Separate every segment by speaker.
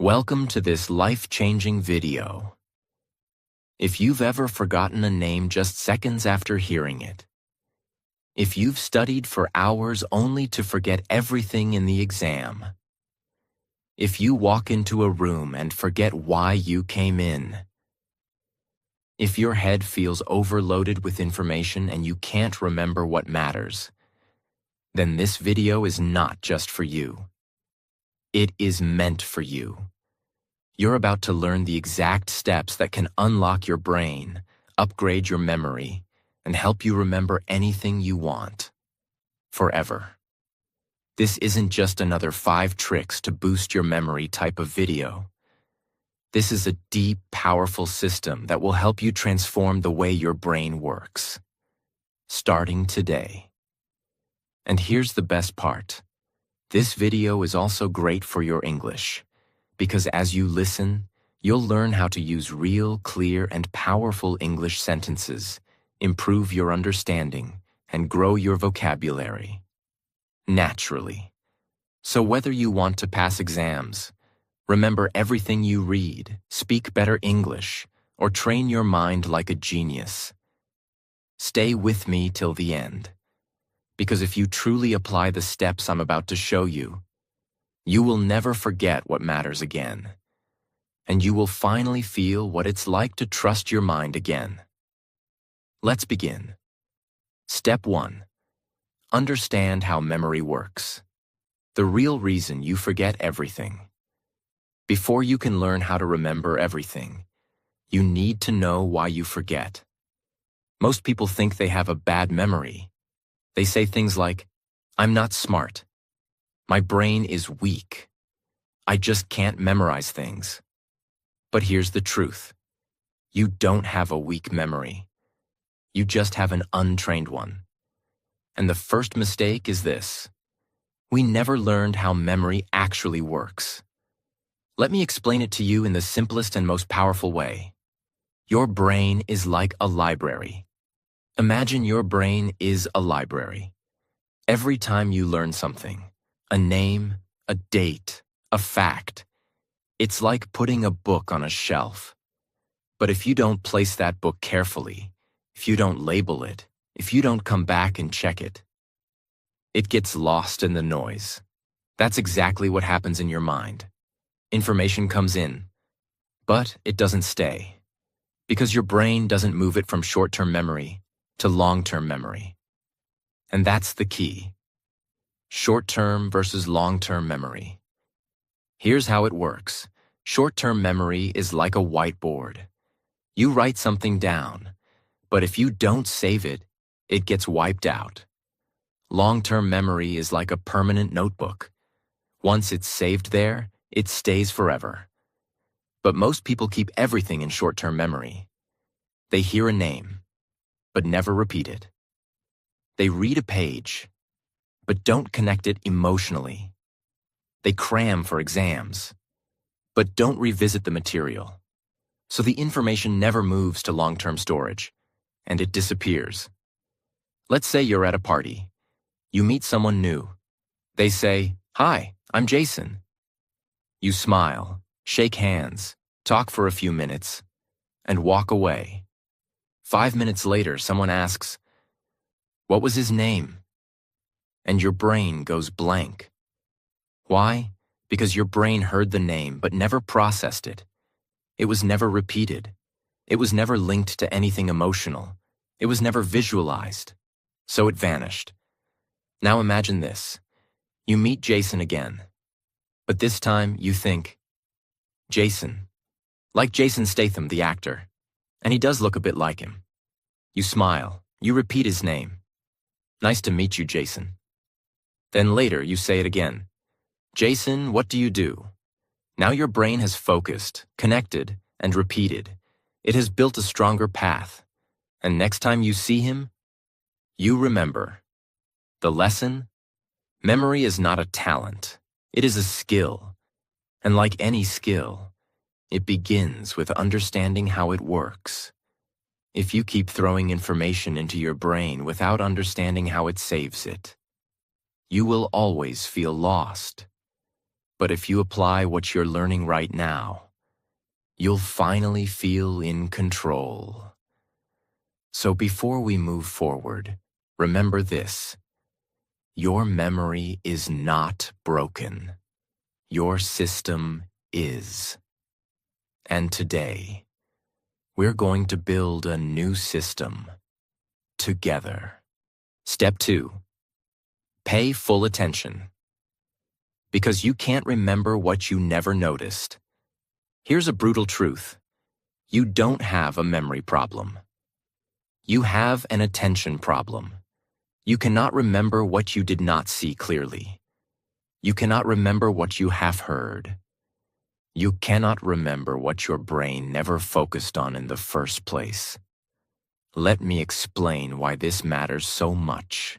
Speaker 1: Welcome to this life-changing video. If you've ever forgotten a name just seconds after hearing it, if you've studied for hours only to forget everything in the exam, if you walk into a room and forget why you came in, if your head feels overloaded with information and you can't remember what matters, then this video is not just for you. It is meant for you. You're about to learn the exact steps that can unlock your brain, upgrade your memory, and help you remember anything you want. Forever. This isn't just another 5 tricks to boost your memory type of video. This is a deep, powerful system that will help you transform the way your brain works. Starting today. And here's the best part. This video is also great for your English, because as you listen, you'll learn how to use real, clear, and powerful English sentences, improve your understanding, and grow your vocabulary. Naturally. So whether you want to pass exams, remember everything you read, speak better English, or train your mind like a genius, stay with me till the end. Because if you truly apply the steps I'm about to show you, you will never forget what matters again, and you will finally feel what it's like to trust your mind again. Let's begin. Step 1. Understand how memory works. The real reason you forget everything. Before you can learn how to remember everything, you need to know why you forget. Most people think they have a bad memory. They say things like, "I'm not smart. My brain is weak. I just can't memorize things." But here's the truth. You don't have a weak memory. You just have an untrained one. And the first mistake is this. We never learned how memory actually works. Let me explain it to you in the simplest and most powerful way. Your brain is like a library. Imagine your brain is a library. Every time you learn something, a name, a date, a fact, it's like putting a book on a shelf. But if you don't place that book carefully, if you don't label it, if you don't come back and check it, it gets lost in the noise. That's exactly what happens in your mind. Information comes in, but it doesn't stay, because your brain doesn't move it from short-term memory to long-term memory. And that's the key. Short-term versus long-term memory. Here's how it works. Short-term memory is like a whiteboard. You write something down, but if you don't save it, it gets wiped out. Long-term memory is like a permanent notebook. Once it's saved there, it stays forever. But most people keep everything in short-term memory. They hear a name, but never repeat it. They read a page, but don't connect it emotionally. They cram for exams, but don't revisit the material. So the information never moves to long-term storage, and it disappears. Let's say you're at a party. You meet someone new. They say, "Hi, I'm Jason." You smile, shake hands, talk for a few minutes, and walk away. 5 minutes later, someone asks, "What was his name?" And your brain goes blank. Why? Because your brain heard the name but never processed it. It was never repeated. It was never linked to anything emotional. It was never visualized. So it vanished. Now imagine this. You meet Jason again. But this time you think, Jason. Like Jason Statham, the actor. And he does look a bit like him. You smile. You repeat his name. "Nice to meet you, Jason." Then later you say it again. "Jason, what do you do?" Now your brain has focused, connected, and repeated. It has built a stronger path. And next time you see him, you remember. The lesson? Memory is not a talent. It is a skill. And like any skill, it begins with understanding how it works. If you keep throwing information into your brain without understanding how it saves it, you will always feel lost. But if you apply what you're learning right now, you'll finally feel in control. So before we move forward, remember this. Your memory is not broken. Your system is. And today, we're going to build a new system together. Step 2. Pay full attention. Because you can't remember what you never noticed. Here's a brutal truth. You don't have a memory problem. You have an attention problem. You cannot remember what you did not see clearly. You cannot remember what you have heard. You cannot remember what your brain never focused on in the first place. Let me explain why this matters so much.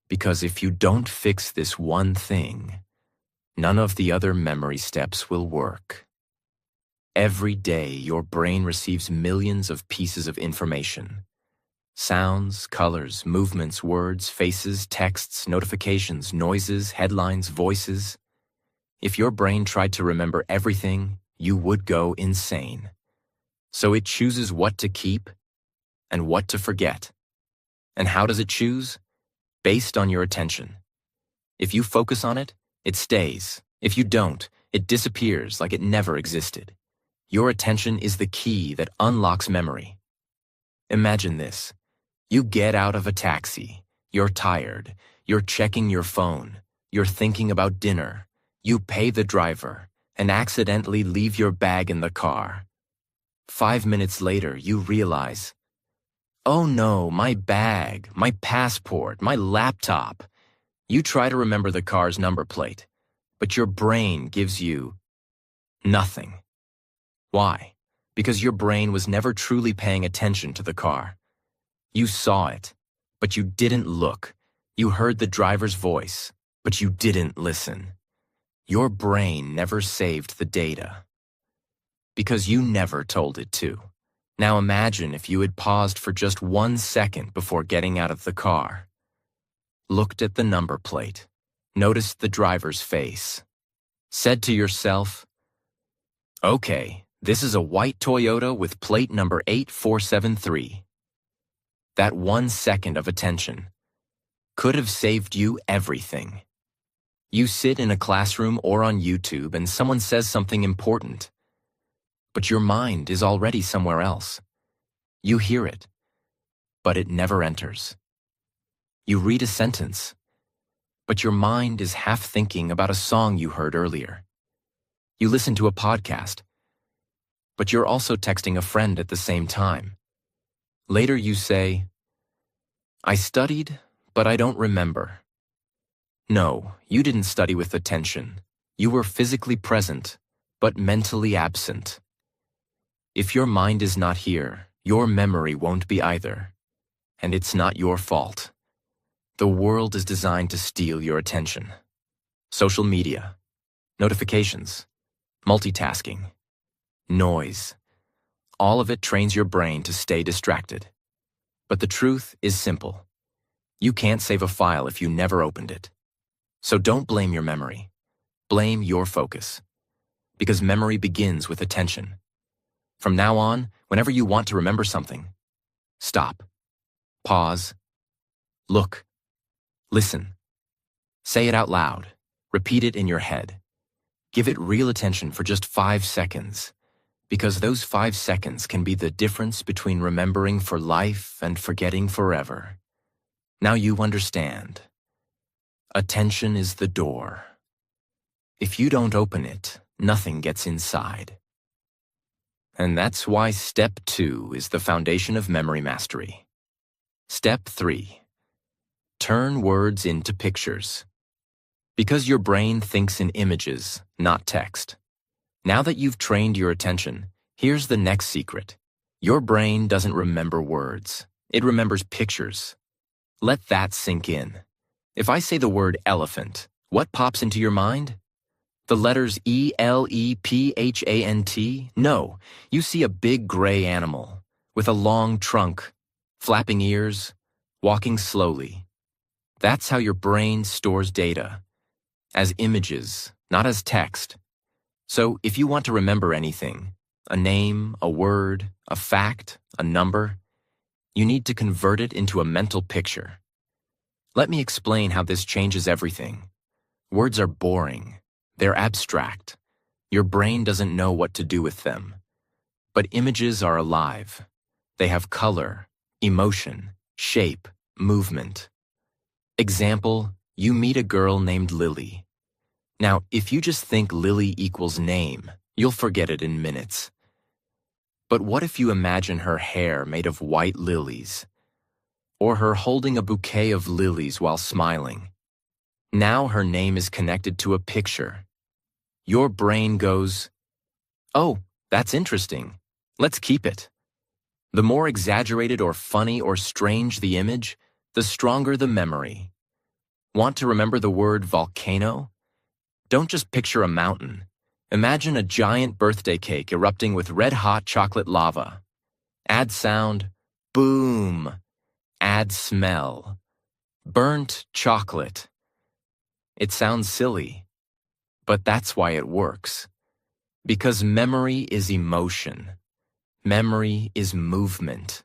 Speaker 1: Because if you don't fix this one thing, none of the other memory steps will work. Every day, your brain receives millions of pieces of information. Sounds, colors, movements, words, faces, texts, notifications, noises, headlines, voices. If your brain tried to remember everything, you would go insane. So it chooses what to keep and what to forget. And how does it choose? Based on your attention. If you focus on it, it stays. If you don't, it disappears like it never existed. Your attention is the key that unlocks memory. Imagine this. You get out of a taxi. You're tired. You're checking your phone. You're thinking about dinner. You pay the driver and accidentally leave your bag in the car. 5 minutes later, you realize, oh no, my bag, my passport, my laptop. You try to remember the car's number plate, but your brain gives you nothing. Why? Because your brain was never truly paying attention to the car. You saw it, but you didn't look. You heard the driver's voice, but you didn't listen. Your brain never saved the data. Because you never told it to. Now imagine if you had paused for just 1 second before getting out of the car. Looked at the number plate, noticed the driver's face, said to yourself, okay, this is a white Toyota with plate number 8473. That 1 second of attention could have saved you everything. You sit in a classroom or on YouTube and someone says something important, but your mind is already somewhere else. You hear it, but it never enters. You read a sentence, but your mind is half thinking about a song you heard earlier. You listen to a podcast, but you're also texting a friend at the same time. Later you say, I studied, but I don't remember. No, you didn't study with attention. You were physically present, but mentally absent. If your mind is not here, your memory won't be either. And it's not your fault. The world is designed to steal your attention. Social media, notifications, multitasking, noise. All of it trains your brain to stay distracted. But the truth is simple. You can't save a file if you never opened it. So don't blame your memory. Blame your focus. Because memory begins with attention. From now on, whenever you want to remember something, stop, pause, look, listen. Say it out loud. Repeat it in your head. Give it real attention for just 5 seconds, because those 5 seconds can be the difference between remembering for life and forgetting forever. Now you understand. Attention is the door. If you don't open it, nothing gets inside. And that's why Step 2 is the foundation of memory mastery. Step 3. Turn words into pictures. Because your brain thinks in images, not text. Now that you've trained your attention, here's the next secret. Your brain doesn't remember words. It remembers pictures. Let that sink in. If I say the word elephant, what pops into your mind? The letters E-L-E-P-H-A-N-T? No, you see a big gray animal with a long trunk, flapping ears, walking slowly. That's how your brain stores data, as images, not as text. So if you want to remember anything, a name, a word, a fact, a number, you need to convert it into a mental picture. Let me explain how this changes everything. Words are boring. They're abstract. Your brain doesn't know what to do with them. But images are alive. They have color, emotion, shape, movement. Example, you meet a girl named Lily. Now, if you just think Lily equals name, you'll forget it in minutes. But what if you imagine her hair made of white lilies? Or her holding a bouquet of lilies while smiling? Now her name is connected to a picture. Your brain goes, "Oh, that's interesting. Let's keep it." The more exaggerated or funny or strange the image, the stronger the memory. Want to remember the word volcano? Don't just picture a mountain. Imagine a giant birthday cake erupting with red-hot chocolate lava. Add sound, boom. Add smell, burnt chocolate. It sounds silly, but that's why it works. Because memory is emotion. Memory is movement.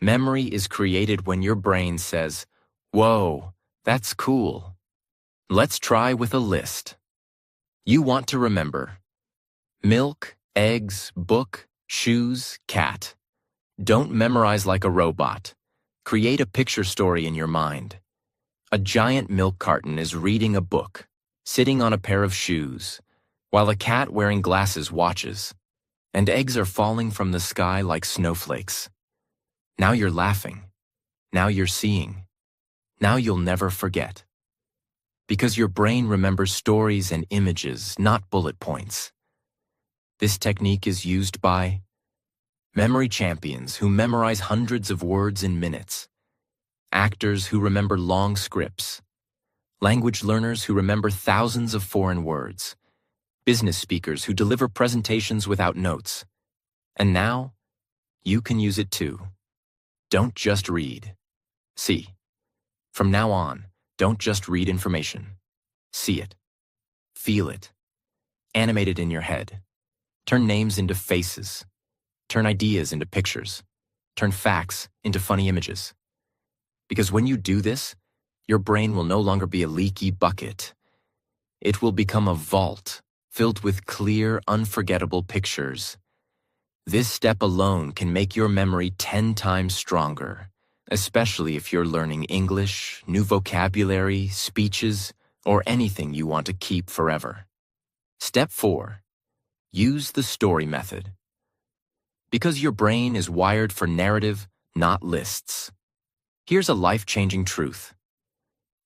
Speaker 1: Memory is created when your brain says, "Whoa, that's cool." Let's try with a list. You want to remember milk, eggs, book, shoes, cat. Don't memorize like a robot. Create a picture story in your mind. A giant milk carton is reading a book, sitting on a pair of shoes, while a cat wearing glasses watches, and eggs are falling from the sky like snowflakes. Now you're laughing. Now you're seeing. Now you'll never forget. Because your brain remembers stories and images, not bullet points. This technique is used by memory champions who memorize hundreds of words in minutes, actors who remember long scripts, language learners who remember thousands of foreign words, business speakers who deliver presentations without notes. And now, you can use it too. Don't just read. See. From now on, don't just read information. See it. Feel it. Animate it in your head. Turn names into faces. Turn ideas into pictures. Turn facts into funny images. Because when you do this, your brain will no longer be a leaky bucket. It will become a vault filled with clear, unforgettable pictures. This step alone can make your memory 10 times stronger, especially if you're learning English, new vocabulary, speeches, or anything you want to keep forever. Step 4. Use the story method. Because your brain is wired for narrative, not lists. Here's a life-changing truth.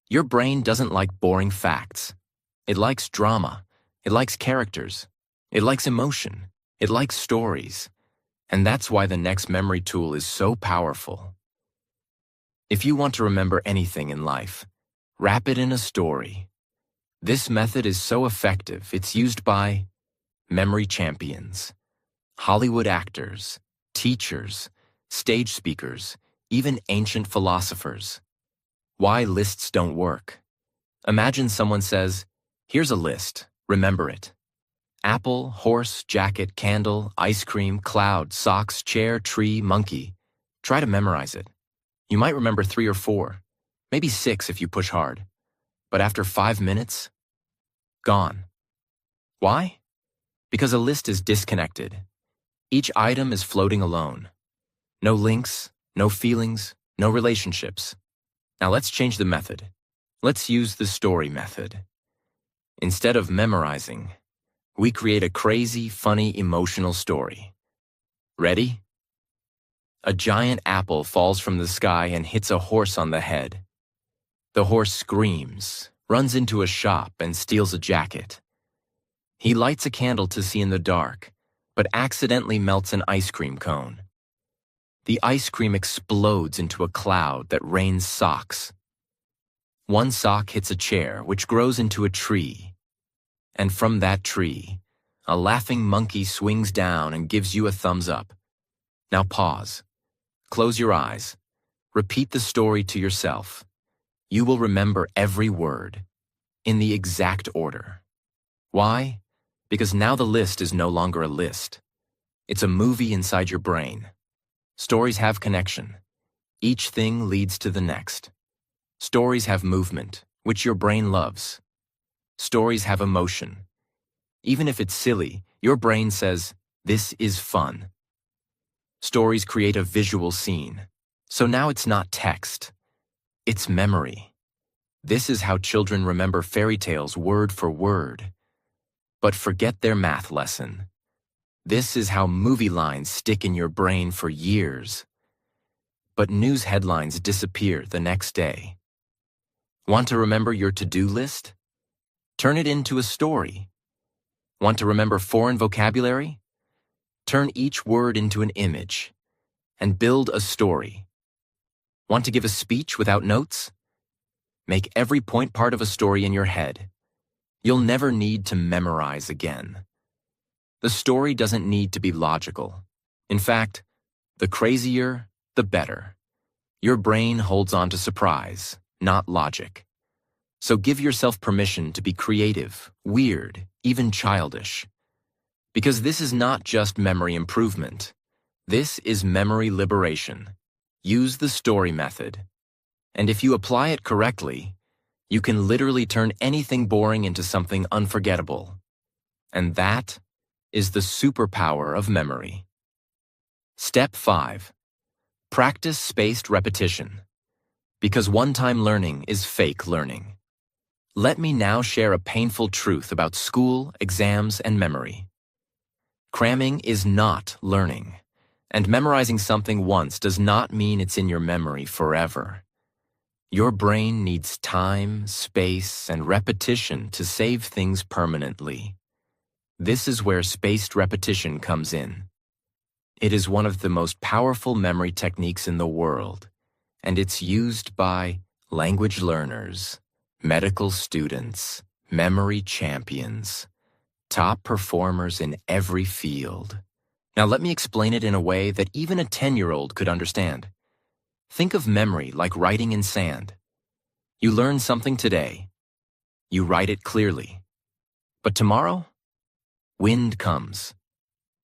Speaker 1: Your brain doesn't like boring facts. It likes drama. It likes characters. It likes emotion. It likes stories. And that's why the next memory tool is so powerful. If you want to remember anything in life, wrap it in a story. This method is so effective, it's used by memory champions, Hollywood actors, teachers, stage speakers, even ancient philosophers. Why lists don't work. Imagine someone says, "Here's a list, remember it. Apple, horse, jacket, candle, ice cream, cloud, socks, chair, tree, monkey." Try to memorize it. You might remember 3 or 4, maybe 6 if you push hard. But after 5 minutes, gone. Why? Because a list is disconnected. Each item is floating alone. No links, no feelings, no relationships. Now let's change the method. Let's use the story method. Instead of memorizing, we create a crazy, funny, emotional story. Ready? A giant apple falls from the sky and hits a horse on the head. The horse screams, runs into a shop, and steals a jacket. He lights a candle to see in the dark, but accidentally melts an ice cream cone. The ice cream explodes into a cloud that rains socks. One sock hits a chair, which grows into a tree. And from that tree, a laughing monkey swings down and gives you a thumbs up. Now pause. Close your eyes. Repeat the story to yourself. You will remember every word, in the exact order. Why? Because now the list is no longer a list. It's a movie inside your brain. Stories have connection. Each thing leads to the next. Stories have movement, which your brain loves. Stories have emotion. Even if it's silly, your brain says, "This is fun." Stories create a visual scene. So now it's not text. It's memory. This is how children remember fairy tales word for word. But forget their math lesson. This is how movie lines stick in your brain for years. But news headlines disappear the next day. Want to remember your to-do list? Turn it into a story. Want to remember foreign vocabulary? Turn each word into an image and build a story. Want to give a speech without notes? Make every point part of a story in your head. You'll never need to memorize again. The story doesn't need to be logical. In fact, the crazier, the better. Your brain holds on to surprise, not logic. So give yourself permission to be creative, weird, even childish. Because this is not just memory improvement. This is memory liberation. Use the story method. And if you apply it correctly, you can literally turn anything boring into something unforgettable. And that is the superpower of memory. Step 5. Practice spaced repetition. Because one-time learning is fake learning. Let me now share a painful truth about school, exams, and memory. Cramming is not learning, and memorizing something once does not mean it's in your memory forever. Your brain needs time, space, and repetition to save things permanently. This is where spaced repetition comes in. It is one of the most powerful memory techniques in the world, and it's used by language learners, medical students, memory champions, top performers in every field. Now let me explain it in a way that even a 10-year-old could understand. Think of memory like writing in sand. You learn something today. You write it clearly. But tomorrow, wind comes.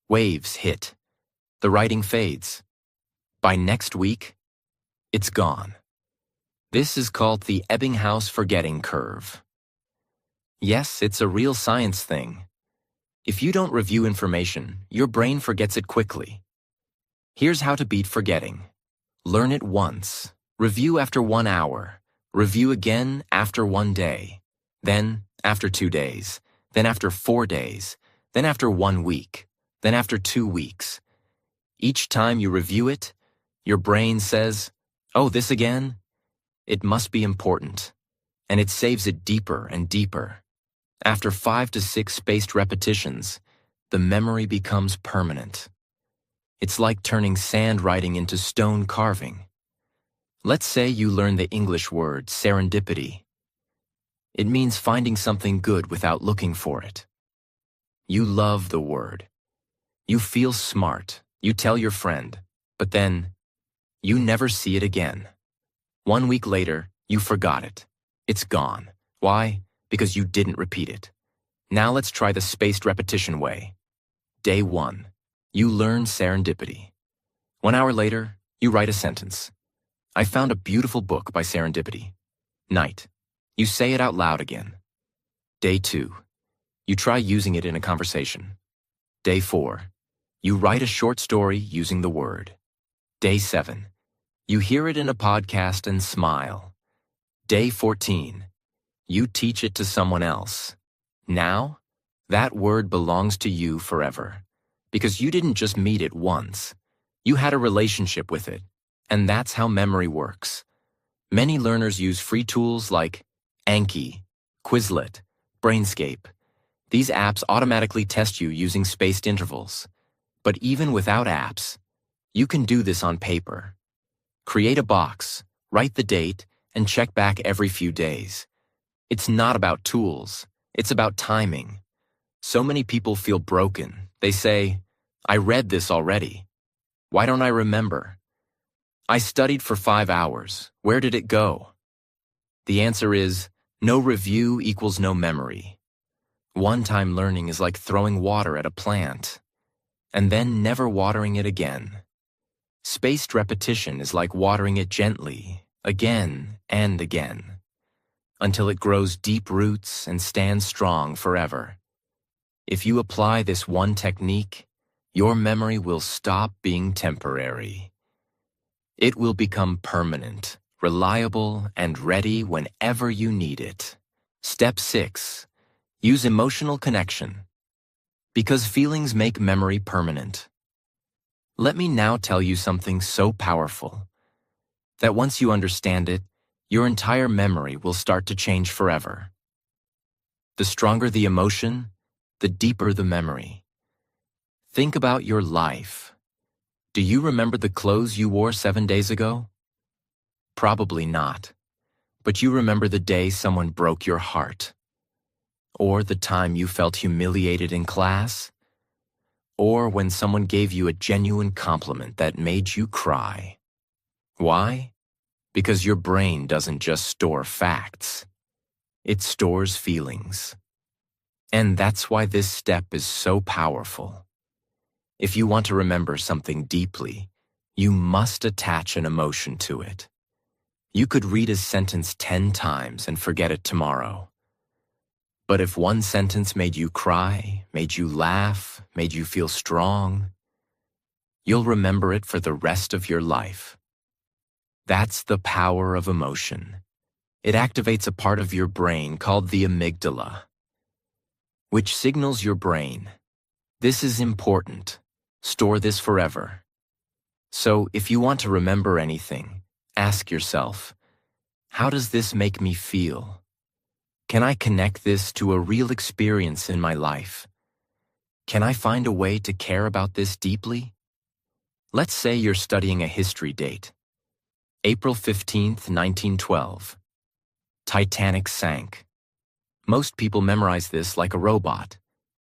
Speaker 1: Waves hit. The writing fades. By next week, it's gone. This is called the Ebbinghaus forgetting curve. Yes, it's a real science thing. If you don't review information, your brain forgets it quickly. Here's how to beat forgetting. Learn it once. Review after 1 hour. Review again after 1 day. Then after 2 days. Then after 4 days. Then after 1 week. Then after 2 weeks. Each time you review it, your brain says, "Oh, this again? It must be important." And it saves it deeper and deeper. After 5 to 6 spaced repetitions, the memory becomes permanent. It's like turning sand writing into stone carving. Let's say you learn the English word serendipity. It means finding something good without looking for it. You love the word. You feel smart. You tell your friend, but then you never see it again. 1 week later, you forgot it. It's gone. Why? Because you didn't repeat it. Now let's try the spaced repetition way. Day 1, you learn serendipity. 1 hour later, you write a sentence. I found a beautiful book by serendipity. Night, you say it out loud again. Day 2, you try using it in a conversation. Day 4, you write a short story using the word. Day 7, you hear it in a podcast and smile. Day 14, you teach it to someone else. Now, that word belongs to you forever, because you didn't just meet it once. You had a relationship with it, and that's how memory works. Many learners use free tools like Anki, Quizlet, Brainscape. These apps automatically test you using spaced intervals. But even without apps, you can do this on paper. Create a box, write the date, and check back every few days. It's not about tools, it's about timing. So many people feel broken. They say, I read this already. Why don't I remember? I studied for 5 hours. Where did it go? The answer is, no review equals no memory. One-time learning is like throwing water at a plant, and then never watering it again. Spaced repetition is like watering it gently, again and again, until it grows deep roots and stands strong forever. If you apply this one technique, your memory will stop being temporary. It will become permanent, reliable, and ready whenever you need it. Step 6. Use emotional connection. Because feelings make memory permanent. Let me now tell you something so powerful that once you understand it, your entire memory will start to change forever. The stronger the emotion, the deeper the memory. Think about your life. Do you remember the clothes you wore 7 days ago? Probably not. But you remember the day someone broke your heart. Or the time you felt humiliated in class. Or when someone gave you a genuine compliment that made you cry. Why? Because your brain doesn't just store facts. It stores feelings. And that's why this step is so powerful. If you want to remember something deeply, you must attach an emotion to it. You could read a sentence 10 times and forget it tomorrow. But if one sentence made you cry, made you laugh, made you feel strong, you'll remember it for the rest of your life. That's the power of emotion. It activates a part of your brain called the amygdala, which signals your brain, this is important, store this forever. So if you want to remember anything, ask yourself, how does this make me feel? Can I connect this to a real experience in my life? Can I find a way to care about this deeply? Let's say you're studying a history date. April 15th, 1912. Titanic sank. Most people memorize this like a robot.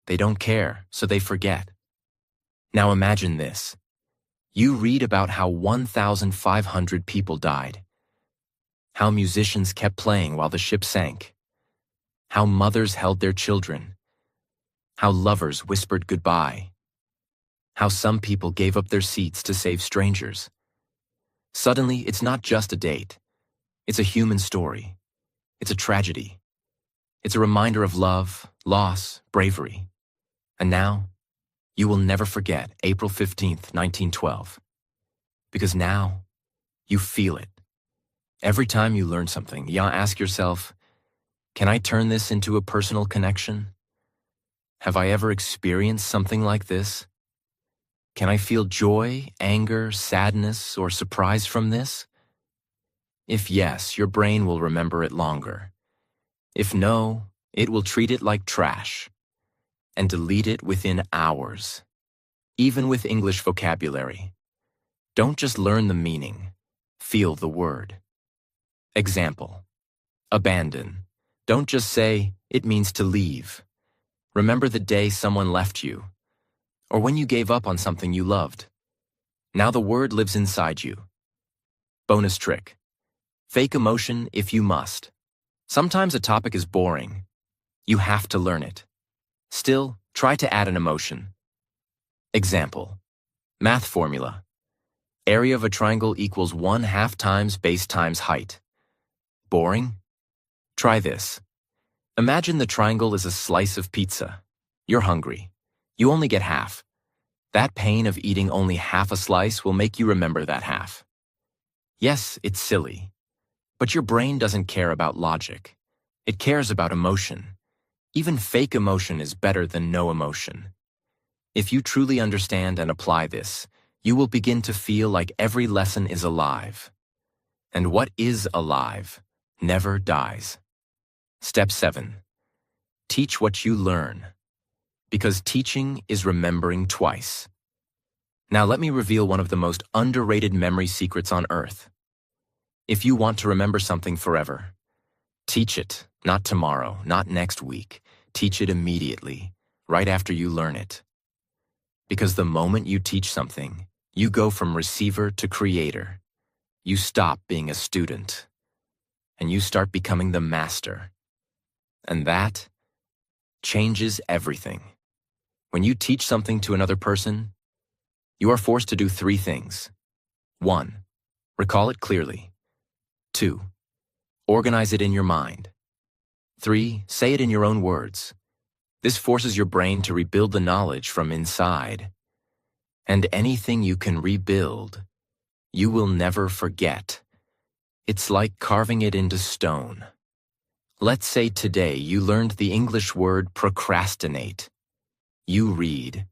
Speaker 1: They don't care, so they forget. Now imagine this. You read about how 1,500 people died, how musicians kept playing while the ship sank, how mothers held their children, how lovers whispered goodbye, how some people gave up their seats to save strangers. Suddenly, it's not just a date. It's a human story. It's a tragedy. It's a reminder of love, loss, bravery. And now, you will never forget April 15th, 1912. Because now, you feel it. Every time you learn something, you ask yourself, can I turn this into a personal connection? Have I ever experienced something like this? Can I feel joy, anger, sadness, or surprise from this? If yes, your brain will remember it longer. If no, it will treat it like trash and delete it within hours. Even with English vocabulary. Don't just learn the meaning, feel the word. Example, abandon. Don't just say, it means to leave. Remember the day someone left you, or when you gave up on something you loved. Now the word lives inside you. Bonus trick. Fake emotion if you must. Sometimes a topic is boring. You have to learn it. Still, try to add an emotion. Example, math formula. Area of a triangle equals 1/2 times base times height. Boring? Try this. Imagine the triangle is a slice of pizza. You're hungry. You only get half. That pain of eating only half a slice will make you remember that half. Yes, it's silly. But your brain doesn't care about logic. It cares about emotion. Even fake emotion is better than no emotion. If you truly understand and apply this, you will begin to feel like every lesson is alive. And what is alive never dies. Step 7. Teach what you learn. Because teaching is remembering twice. Now let me reveal one of the most underrated memory secrets on earth. If you want to remember something forever, teach it, not tomorrow, not next week. Teach it immediately, right after you learn it. Because the moment you teach something, you go from receiver to creator. You stop being a student, and you start becoming the master. And that changes everything. When you teach something to another person, you are forced to do 3 things. 1. Recall it clearly. 2. Organize it in your mind. 3. Say it in your own words. This forces your brain to rebuild the knowledge from inside. And anything you can rebuild, you will never forget. It's like carving it into stone. Let's say today you learned the English word procrastinate. You read.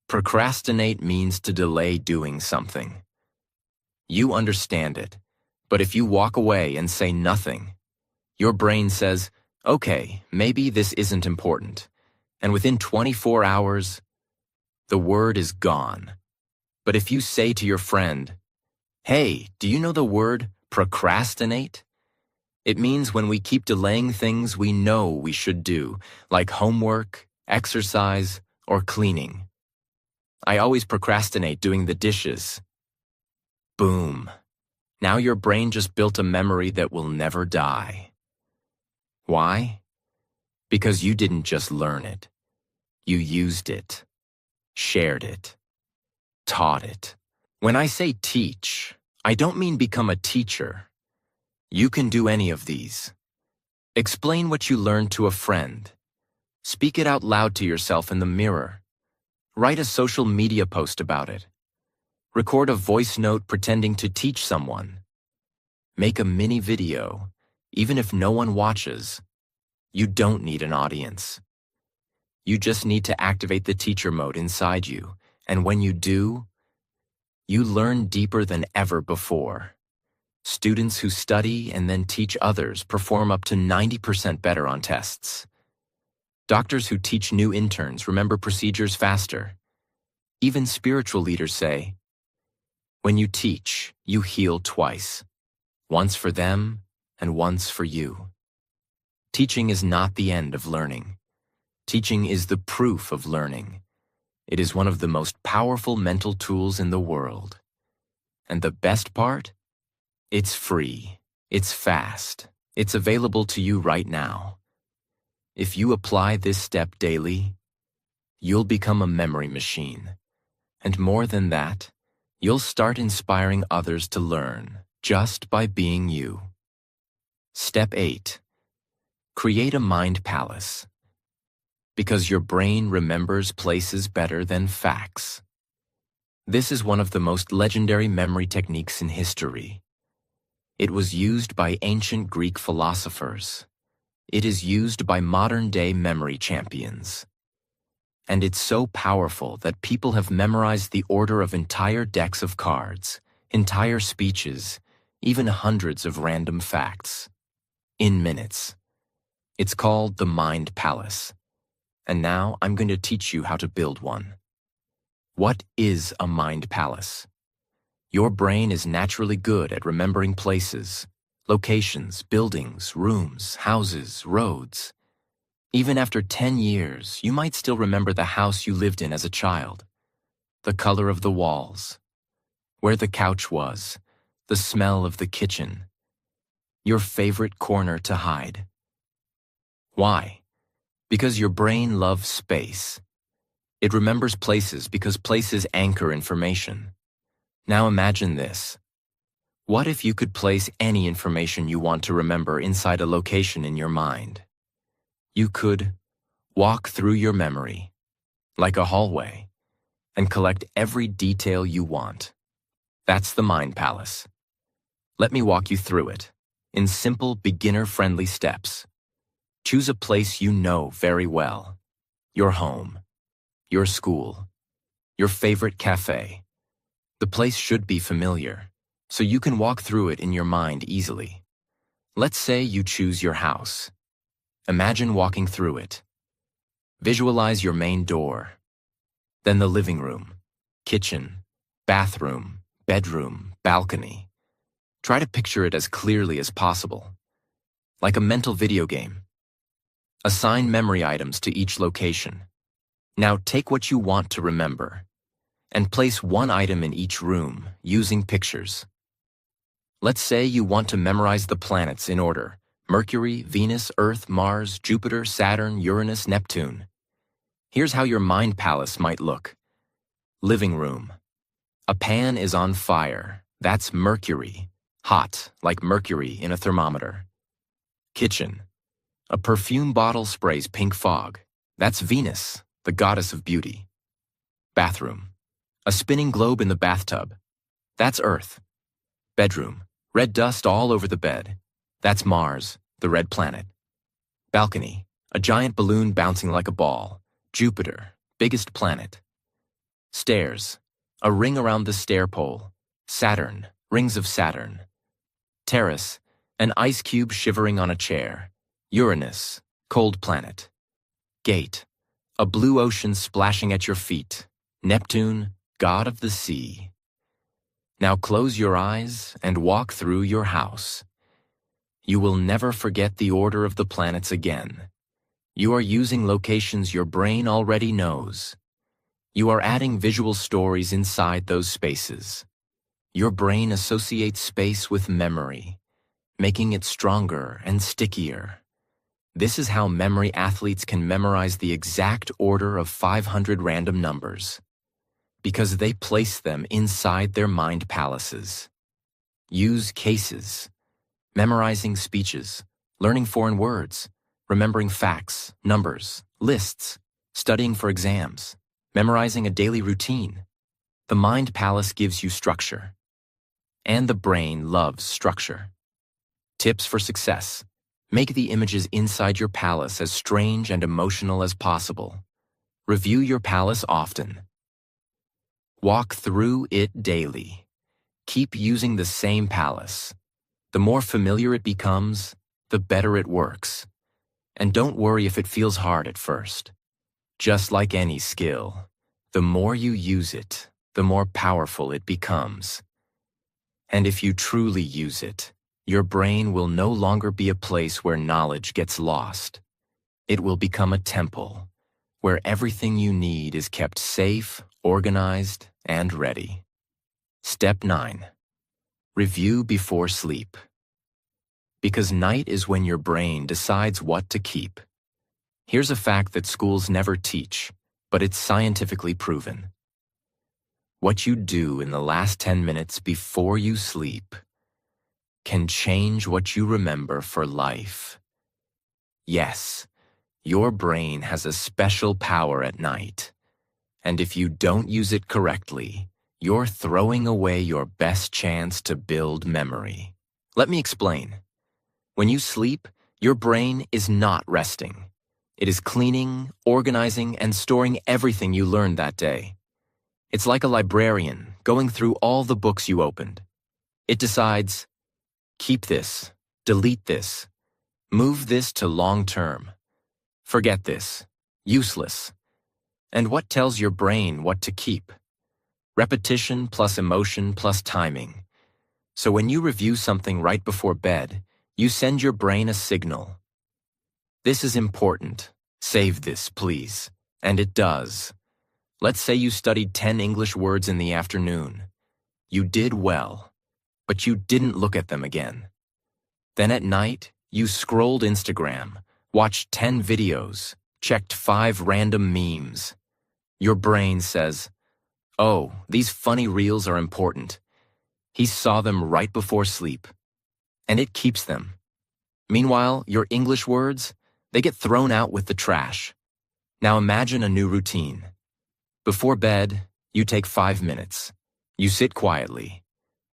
Speaker 1: Procrastinate means to delay doing something. You understand it, but if you walk away and say nothing, your brain says, okay, maybe this isn't important, and within 24 hours, the word is gone. But if you say to your friend, hey, do you know the word procrastinate? It means when we keep delaying things we know we should do, like homework, exercise, or cleaning. I always procrastinate doing the dishes. Boom. Now your brain just built a memory that will never die. Why? Because you didn't just learn it. You used it, shared it, taught it. When I say teach, I don't mean become a teacher. You can do any of these. Explain what you learned to a friend. Speak it out loud to yourself in the mirror. Write a social media post about it. Record a voice note pretending to teach someone. Make a mini video, even if no one watches. You don't need an audience. You just need to activate the teacher mode inside you, and when you do, you learn deeper than ever before. Students who study and then teach others perform up to 90% better on tests. Doctors who teach new interns remember procedures faster. Even spiritual leaders say, when you teach, you heal twice. Once for them and once for you. Teaching is not the end of learning. Teaching is the proof of learning. It is one of the most powerful mental tools in the world. And the best part? It's free. It's fast. It's available to you right now. If you apply this step daily, you'll become a memory machine. And more than that, you'll start inspiring others to learn just by being you. Step 8. Create a mind palace. Because your brain remembers places better than facts. This is one of the most legendary memory techniques in history. It was used by ancient Greek philosophers. It is used by modern-day memory champions. And it's so powerful that people have memorized the order of entire decks of cards, entire speeches, even hundreds of random facts. In minutes. It's called the Mind Palace. And now I'm going to teach you how to build one. What is a mind palace? Your brain is naturally good at remembering places, locations, buildings, rooms, houses, roads. Even after 10 years, you might still remember the house you lived in as a child, the color of the walls, where the couch was, the smell of the kitchen, your favorite corner to hide. Why? Because your brain loves space. It remembers places because places anchor information. Now imagine this. What if you could place any information you want to remember inside a location in your mind? You could walk through your memory, like a hallway, and collect every detail you want. That's the Mind Palace. Let me walk you through it, in simple, beginner-friendly steps. Choose a place you know very well. Your home, your school, your favorite cafe. The place should be familiar, so you can walk through it in your mind easily. Let's say you choose your house. Imagine walking through it. Visualize your main door, then the living room, kitchen, bathroom, bedroom, balcony. Try to picture it as clearly as possible, like a mental video game. Assign memory items to each location. Now take what you want to remember and place one item in each room using pictures. Let's say you want to memorize the planets in order, Mercury, Venus, Earth, Mars, Jupiter, Saturn, Uranus, Neptune. Here's how your mind palace might look. Living room. A pan is on fire. That's Mercury. Hot, like mercury in a thermometer. Kitchen. A perfume bottle sprays pink fog. That's Venus, the goddess of beauty. Bathroom. A spinning globe in the bathtub. That's Earth. Bedroom. Red dust all over the bed. That's Mars, the red planet. Balcony. A giant balloon bouncing like a ball. Jupiter, biggest planet. Stairs. A ring around the stair pole. Saturn, rings of Saturn. Terrace. An ice cube shivering on a chair. Uranus, cold planet. Gate. A blue ocean splashing at your feet. Neptune, god of the sea. Now close your eyes and walk through your house. You will never forget the order of the planets again. You are using locations your brain already knows. You are adding visual stories inside those spaces. Your brain associates space with memory, making it stronger and stickier. This is how memory athletes can memorize the exact order of 500 random numbers, because they place them inside their mind palaces. Use cases, memorizing speeches, learning foreign words, remembering facts, numbers, lists, studying for exams, memorizing a daily routine. The mind palace gives you structure, and the brain loves structure. Tips for success. Make the images inside your palace as strange and emotional as possible. Review your palace often. Walk through it daily. Keep using the same palace. The more familiar it becomes, the better it works. And don't worry if it feels hard at first. Just like any skill, the more you use it, the more powerful it becomes. And if you truly use it, your brain will no longer be a place where knowledge gets lost. It will become a temple, where everything you need is kept safe, organized, and ready. Step 9. Review before sleep. Because night is when your brain decides what to keep. Here's a fact that schools never teach, but it's scientifically proven. What you do in the last 10 minutes before you sleep can change what you remember for life. Yes, your brain has a special power at night, and if you don't use it correctly, you're throwing away your best chance to build memory. Let me explain. When you sleep, your brain is not resting. It is cleaning, organizing, and storing everything you learned that day. It's like a librarian going through all the books you opened. It decides, keep this, delete this, move this to long term, forget this, useless. And what tells your brain what to keep? Repetition plus emotion plus timing. So when you review something right before bed, you send your brain a signal. This is important. Save this, please. And it does. Let's say you studied 10 English words in the afternoon. You did well, but you didn't look at them again. Then at night, you scrolled Instagram, watched 10 videos, checked 5 random memes. Your brain says, oh, these funny reels are important. He saw them right before sleep. And it keeps them. Meanwhile, your English words, they get thrown out with the trash. Now imagine a new routine. Before bed, you take 5 minutes. You sit quietly.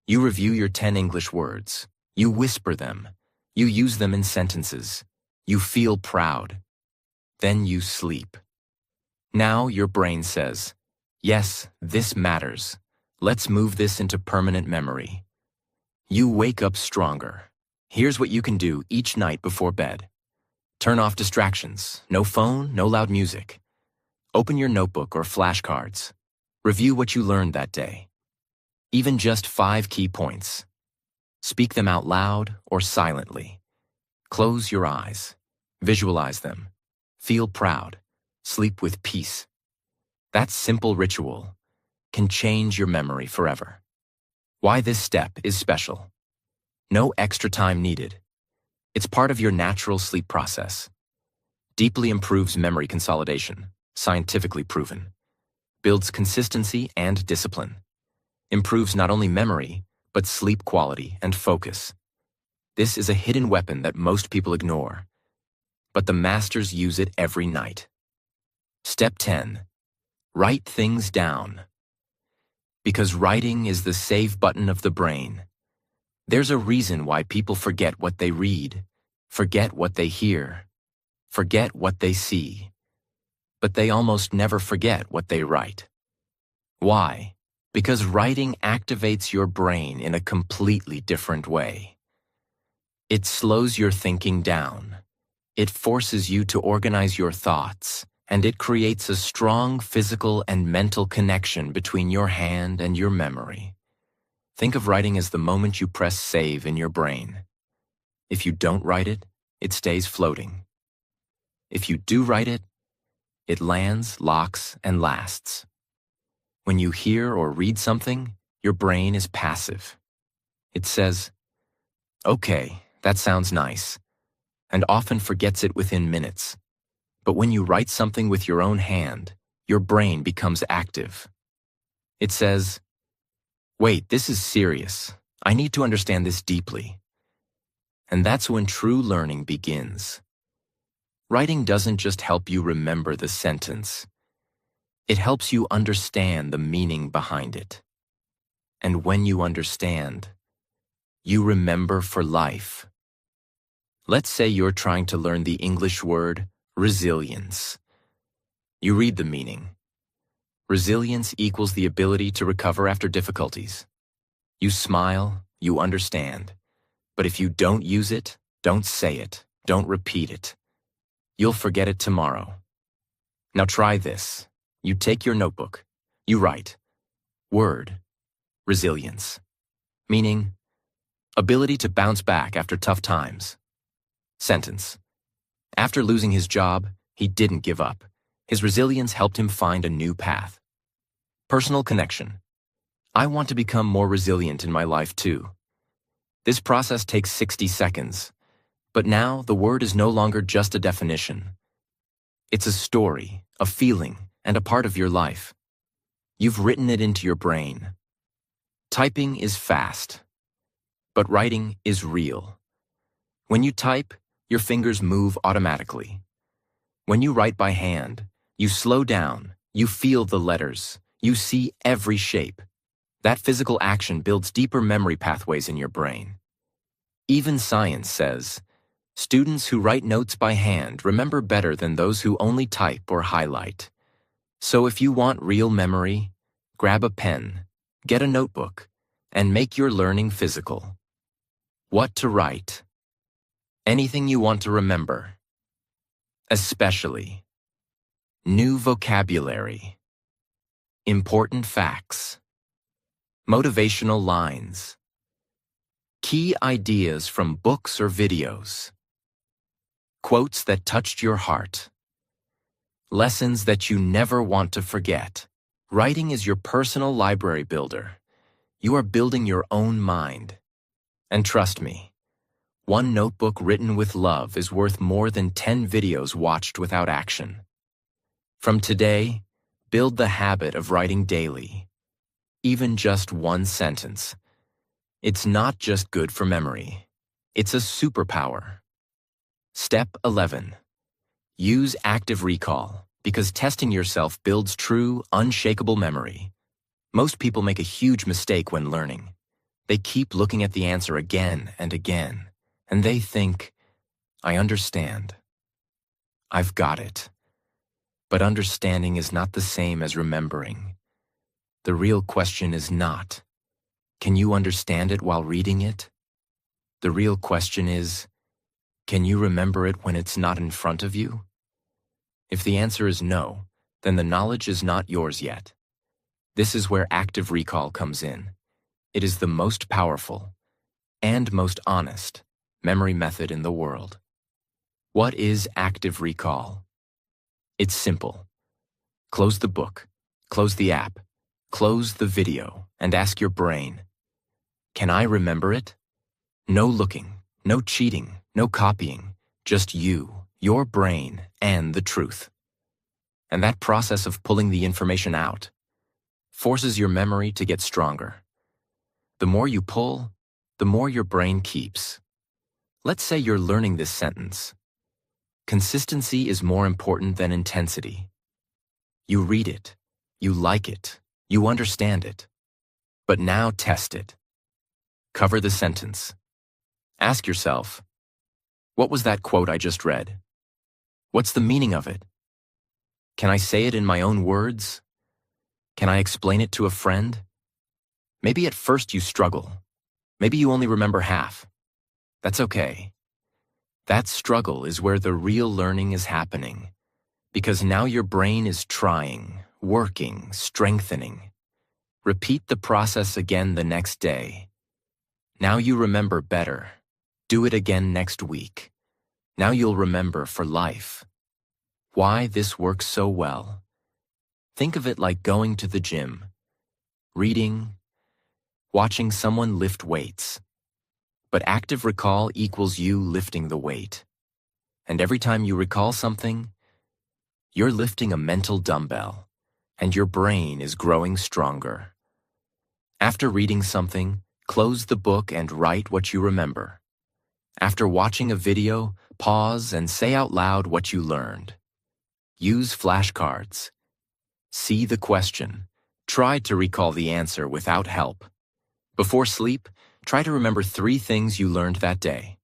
Speaker 1: You review your 10 English words. You whisper them. You use them in sentences. You feel proud. Then you sleep. Now your brain says, yes, this matters. Let's move this into permanent memory. You wake up stronger. Here's what you can do each night before bed. Turn off distractions. No phone, no loud music. Open your notebook or flashcards. Review what you learned that day. Even just 5 key points. Speak them out loud or silently. Close your eyes. Visualize them. Feel proud. Sleep with peace. That simple ritual can change your memory forever. Why this step is special. No extra time needed. It's part of your natural sleep process. Deeply improves memory consolidation, scientifically proven. Builds consistency and discipline. Improves not only memory, but sleep quality and focus. This is a hidden weapon that most people ignore, but the masters use it every night. Step 10. Write things down. Because writing is the save button of the brain. There's a reason why people forget what they read, forget what they hear, forget what they see, but they almost never forget what they write. Why? Because writing activates your brain in a completely different way. It slows your thinking down. It forces you to organize your thoughts, and it creates a strong physical and mental connection between your hand and your memory. Think of writing as the moment you press save in your brain. If you don't write it, it stays floating. If you do write it, it lands, locks, and lasts. When you hear or read something, your brain is passive. It says, "Okay, that sounds nice," and often forgets it within minutes. But when you write something with your own hand, your brain becomes active. It says, "Wait, this is serious. I need to understand this deeply." And that's when true learning begins. Writing doesn't just help you remember the sentence. It helps you understand the meaning behind it. And when you understand, you remember for life. Let's say you're trying to learn the English word resilience. You read the meaning. Resilience equals the ability to recover after difficulties. You smile, you understand. But if you don't use it, don't say it, don't repeat it, you'll forget it tomorrow. Now try this. You take your notebook. You write, word, resilience, meaning ability to bounce back after tough times. Sentence. After losing his job, he didn't give up. His resilience helped him find a new path. Personal connection. I want to become more resilient in my life too. This process takes 60 seconds, but now the word is no longer just a definition. It's a story, a feeling, and a part of your life. You've written it into your brain. Typing is fast, but writing is real. When you type, your fingers move automatically. When you write by hand, you slow down, you feel the letters, you see every shape. That physical action builds deeper memory pathways in your brain. Even science says, students who write notes by hand remember better than those who only type or highlight. So if you want real memory, grab a pen, get a notebook, and make your learning physical. What to write? Anything you want to remember. Especially new vocabulary, important facts, motivational lines, key ideas from books or videos, quotes that touched your heart, lessons that you never want to forget. Writing is your personal library builder. You are building your own mind. And trust me, one notebook written with love is worth more than 10 videos watched without action. From today, build the habit of writing daily, even just one sentence. It's not just good for memory. It's a superpower. Step 11. Use active recall, because testing yourself builds true, unshakable memory. Most people make a huge mistake when learning. They keep looking at the answer again and again, and they think, I understand. I've got it. But understanding is not the same as remembering. The real question is not, can you understand it while reading it? The real question is, can you remember it when it's not in front of you? If the answer is no, then the knowledge is not yours yet. This is where active recall comes in. It is the most powerful and most honest memory method in the world. What is active recall? It's simple. Close the book, close the app, close the video, and ask your brain, can I remember it? No looking, no cheating, No copying, just you, your brain, and the truth. And that process of pulling the information out forces your memory to get stronger. The more you pull, the more your brain keeps. Let's say you're learning this sentence. Consistency is more important than intensity. You read it, you like it, you understand it. But now test it. Cover the sentence. Ask yourself, what was that quote I just read? What's the meaning of it? Can I say it in my own words? Can I explain it to a friend? Maybe at first you struggle. Maybe you only remember half. That's okay. That struggle is where the real learning is happening, because now your brain is trying, working, strengthening. Repeat the process again the next day. Now you remember better. Do it again next week. Now you'll remember for life. Why this works so well? Think of it like going to the gym, reading, watching someone lift weights. But active recall equals you lifting the weight. And every time you recall something, you're lifting a mental dumbbell, and your brain is growing stronger. After reading something, close the book and write what you remember. After watching a video, pause and say out loud what you learned. Use flashcards. See the question. Try to recall the answer without help. Before sleep, try to remember 3 things you learned that day.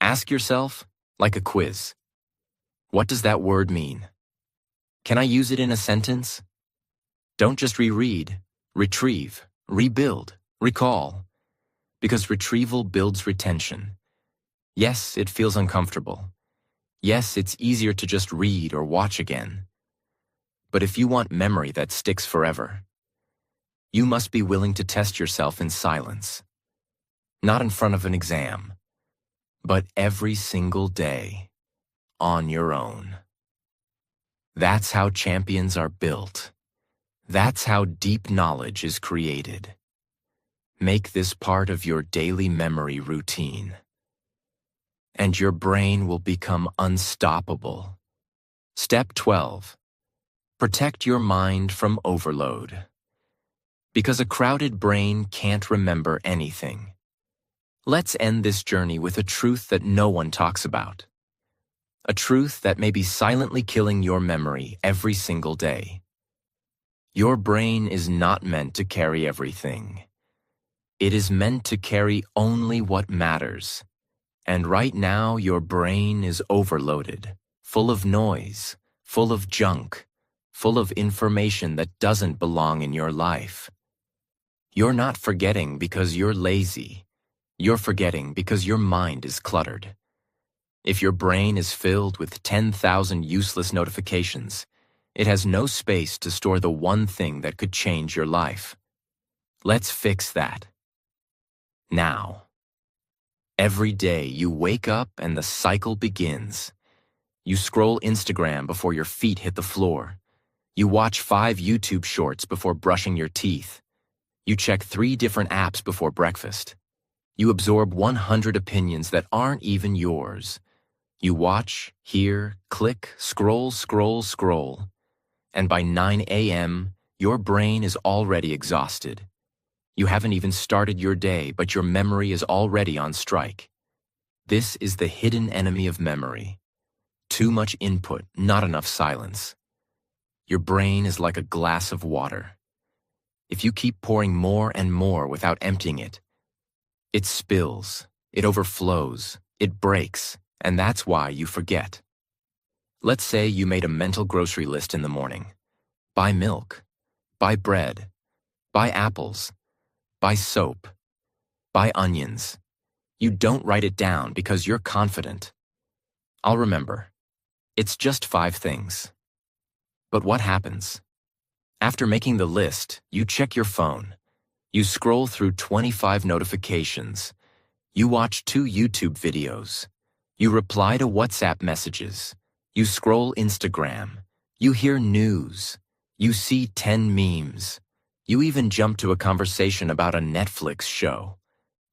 Speaker 1: Ask yourself, like a quiz, what does that word mean? Can I use it in a sentence? Don't just reread, retrieve, rebuild, recall, because retrieval builds retention. Yes, it feels uncomfortable. Yes, it's easier to just read or watch again. But if you want memory that sticks forever, you must be willing to test yourself in silence. Not in front of an exam, but every single day, on your own. That's how champions are built. That's how deep knowledge is created. Make this part of your daily memory routine, and your brain will become unstoppable. Step 12. Protect your mind from overload. Because a crowded brain can't remember anything. Let's end this journey with a truth that no one talks about. A truth that may be silently killing your memory every single day. Your brain is not meant to carry everything. It is meant to carry only what matters. And right now, your brain is overloaded, full of noise, full of junk, full of information that doesn't belong in your life. You're not forgetting because you're lazy. You're forgetting because your mind is cluttered. If your brain is filled with 10,000 useless notifications, it has no space to store the one thing that could change your life. Let's fix that. Now. Every day you wake up and the cycle begins. You scroll Instagram before your feet hit the floor. You watch 5 YouTube shorts before brushing your teeth. You check 3 different apps before breakfast. You absorb 100 opinions that aren't even yours. You watch, hear, click, scroll, scroll, scroll. And by 9 a.m., your brain is already exhausted. You haven't even started your day, but your memory is already on strike. This is the hidden enemy of memory. Too much input, not enough silence. Your brain is like a glass of water. If you keep pouring more and more without emptying it, it spills, it overflows, it breaks, and that's why you forget. Let's say you made a mental grocery list in the morning. Buy milk, buy bread, buy apples, buy soap, buy onions. You don't write it down because you're confident. I'll remember. It's just 5 things. But what happens? After making the list, you check your phone. You scroll through 25 notifications. You watch 2 YouTube videos. You reply to WhatsApp messages. You scroll Instagram. You hear news. You see 10 memes. You even jump to a conversation about a Netflix show.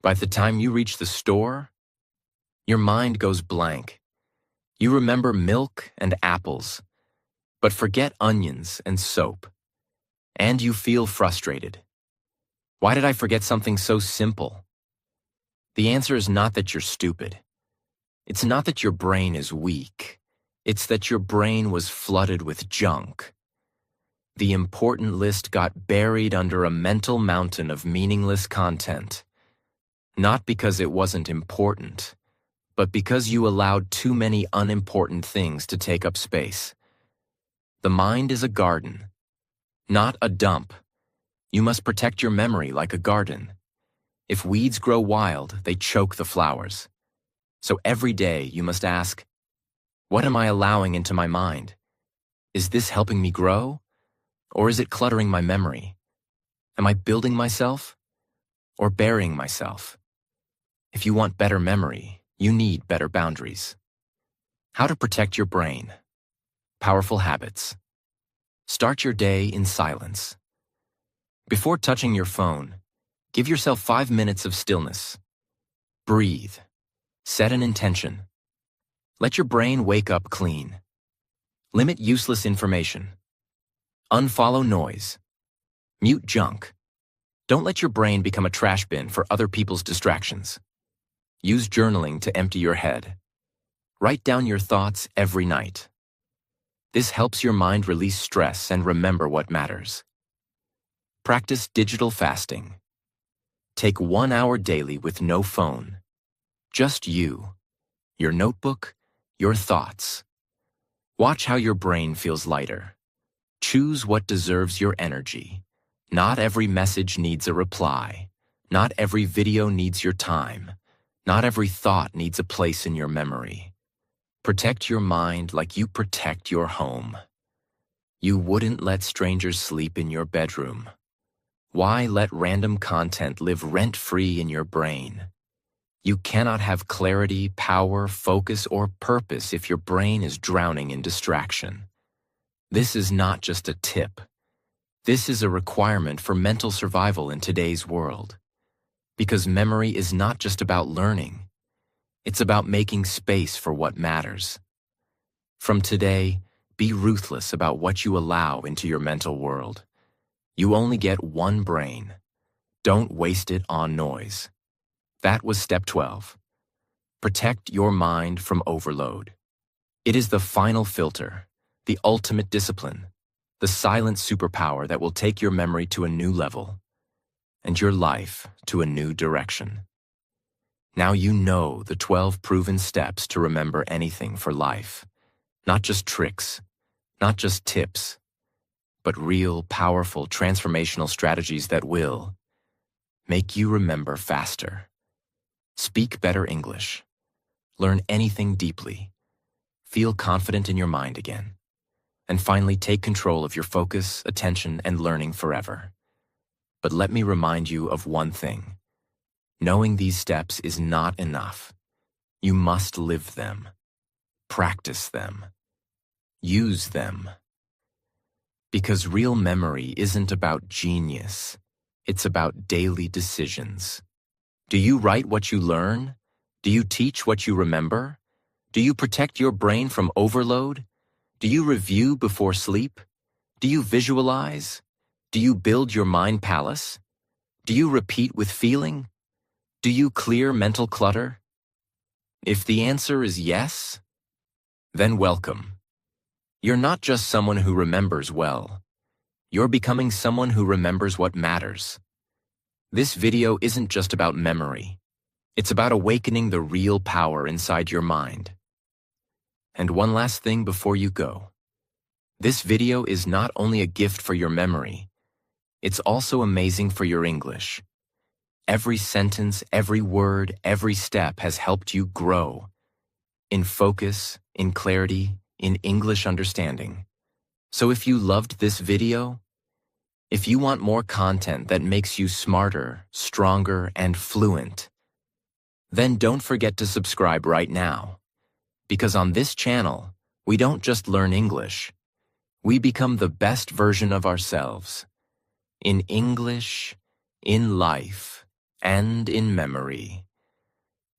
Speaker 1: By the time you reach the store, Your mind goes blank. You remember milk and apples, but forget onions and soap. And you feel frustrated. Why did I forget something so simple? The answer is not that you're stupid. It's not that your brain is weak. It's that your brain was flooded with junk. The important list got buried under a mental mountain of meaningless content. Not because it wasn't important, but because you allowed too many unimportant things to take up space. The mind is a garden, not a dump. You must protect your memory like a garden. If weeds grow wild, they choke the flowers. So every day you must ask, what am I allowing into my mind? Is this helping me grow? Or is it cluttering my memory? Am I building myself or burying myself? If you want better memory, you need better boundaries. How to protect your brain. Powerful habits. Start your day in silence. Before touching your phone, give yourself 5 minutes of stillness. Breathe. Set an intention. Let your brain wake up clean. Limit useless information. Unfollow noise. Mute junk. Don't let your brain become a trash bin for other people's distractions. Use journaling to empty your head. Write down your thoughts every night. This helps your mind release stress and remember what matters. Practice digital fasting. Take 1 hour daily with no phone. Just you, your notebook, your thoughts. Watch how your brain feels lighter. Choose what deserves your energy. Not every message needs a reply. Not every video needs your time. Not every thought needs a place in your memory. Protect your mind like you protect your home. You wouldn't let strangers sleep in your bedroom. Why let random content live rent-free in your brain? You cannot have clarity, power, focus, or purpose if your brain is drowning in distraction. This is not just a tip. This is a requirement for mental survival in today's world. Because memory is not just about learning. It's about making space for what matters. From today, be ruthless about what you allow into your mental world. You only get one brain. Don't waste it on noise. That was step 12. Protect your mind from overload. It is the final filter, the ultimate discipline, the silent superpower that will take your memory to a new level and your life to a new direction. Now you know the 12 proven steps to remember anything for life. Not just tricks, not just tips, but real, powerful, transformational strategies that will make you remember faster, speak better English, learn anything deeply, feel confident in your mind again, and finally take control of your focus, attention, and learning forever. But let me remind you of one thing. Knowing these steps is not enough. You must live them, practice them, use them. Because real memory isn't about genius, it's about daily decisions. Do you write what you learn? Do you teach what you remember? Do you protect your brain from overload? Do you review before sleep? Do you visualize? Do you build your mind palace? Do you repeat with feeling? Do you clear mental clutter? If the answer is yes, then welcome. You're not just someone who remembers well. You're becoming someone who remembers what matters. This video isn't just about memory. It's about awakening the real power inside your mind. And one last thing before you go. This video is not only a gift for your memory, it's also amazing for your English. Every sentence, every word, every step has helped you grow in focus, in clarity, in English understanding. So if you loved this video, if you want more content that makes you smarter, stronger, and fluent, then don't forget to subscribe right now. Because on this channel, we don't just learn English. We become the best version of ourselves. In English, in life, and in memory.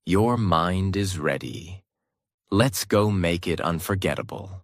Speaker 1: Your mind is ready. Let's go make it unforgettable.